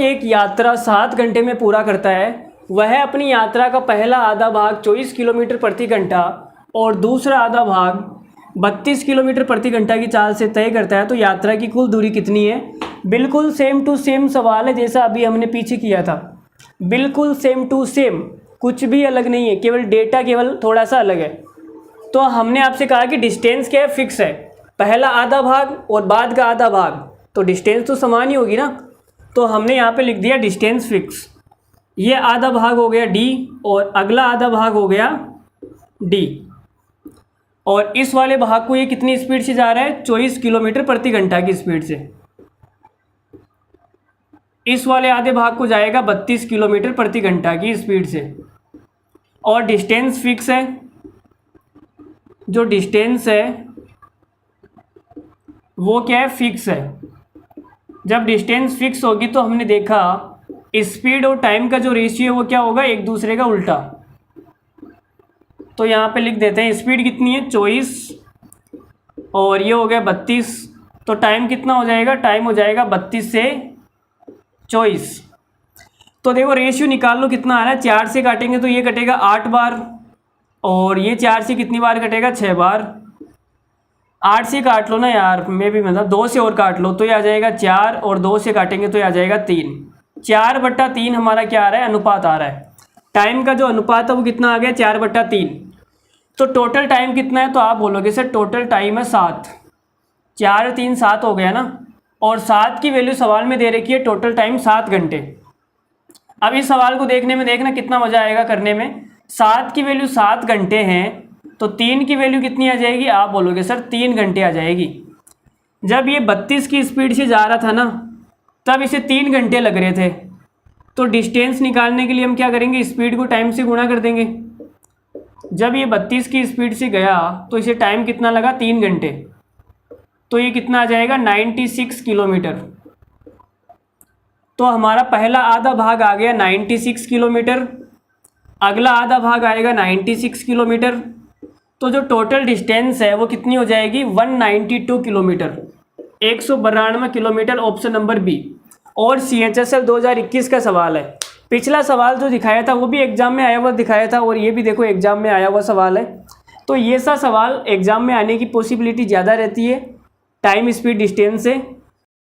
एक यात्रा 7 घंटे में पूरा करता है, वह अपनी यात्रा का पहला आधा भाग 24 किलोमीटर प्रति घंटा और दूसरा आधा भाग 32 किलोमीटर प्रति घंटा की चाल से तय करता है, तो यात्रा की कुल दूरी कितनी है। बिल्कुल सेम टू सेम सवाल है जैसा अभी हमने पीछे किया था, बिल्कुल सेम टू सेम, कुछ भी अलग नहीं है, केवल डेटा केवल थोड़ा सा अलग है। तो हमने आपसे कहा कि डिस्टेंस क्या है, फिक्स है, पहला आधा भाग और बाद का आधा भाग, तो डिस्टेंस तो समान ही होगी ना। तो हमने यहाँ पे लिख दिया डिस्टेंस फिक्स। ये आधा भाग हो गया डी और अगला आधा भाग हो गया डी, और इस वाले भाग को ये कितनी स्पीड से जा रहा है, 24 किलोमीटर प्रति घंटा की स्पीड से। इस वाले आधे भाग को जाएगा 32 किलोमीटर प्रति घंटा की स्पीड से, और डिस्टेंस फिक्स है। जो डिस्टेंस है वो क्या है, फिक्स है। जब डिस्टेंस फिक्स होगी तो हमने देखा स्पीड और टाइम का जो रेशियो है वो क्या होगा, एक दूसरे का उल्टा। तो यहाँ पे लिख देते हैं स्पीड कितनी है 24 और ये हो गया 32, तो टाइम कितना हो जाएगा, टाइम हो जाएगा 32 से 24। तो देखो रेशियो निकाल लो कितना आ रहा है, 4 से काटेंगे तो ये कटेगा 8 बार और ये 4 से कितनी बार कटेगा, 6 बार। 8 से काट लो ना यार, मैं भी मतलब 2 से और काट लो तो ये आ जाएगा 4 और 2 से काटेंगे तो ये आ जाएगा 3। 4/3 हमारा क्या आ रहा है, अनुपात आ रहा है। टाइम का जो अनुपात है वो कितना आ गया, 4/3। तो टोटल टाइम कितना है, तो आप बोलोगे सर टोटल टाइम है 7। 4 और 3 7 हो गया ना, और 7 की वैल्यू सवाल में दे रखी है, टोटल टाइम 7 घंटे। अब इस सवाल को देखने में देखना कितना मज़ा आएगा करने में। 7 की वैल्यू 7 घंटे हैं तो 3 की वैल्यू कितनी आ जाएगी, आप बोलोगे सर 3 घंटे आ जाएगी। जब ये 32 की स्पीड से जा रहा था ना, तब इसे 3 घंटे लग रहे थे। तो डिस्टेंस निकालने के लिए हम क्या करेंगे, स्पीड को टाइम से गुणा कर देंगे। जब ये 32 की स्पीड से गया तो इसे टाइम कितना लगा, 3 घंटे। तो ये कितना आ जाएगा, 96 किलोमीटर। तो हमारा पहला आधा भाग आ गया 96 किलोमीटर, अगला आधा भाग आएगा 96 किलोमीटर। तो जो टोटल डिस्टेंस है वो कितनी हो जाएगी, 192 kilometre, 192 kilometre, option number B. और CHSL 2021 का सवाल है। पिछला सवाल जो दिखाया था वो भी एग्जाम में आया हुआ दिखाया था, और ये भी देखो एग्जाम में आया हुआ सवाल है। तो ये सा सवाल एग्जाम में आने की पॉसिबिलिटी ज़्यादा रहती है टाइम स्पीड डिस्टेंस से।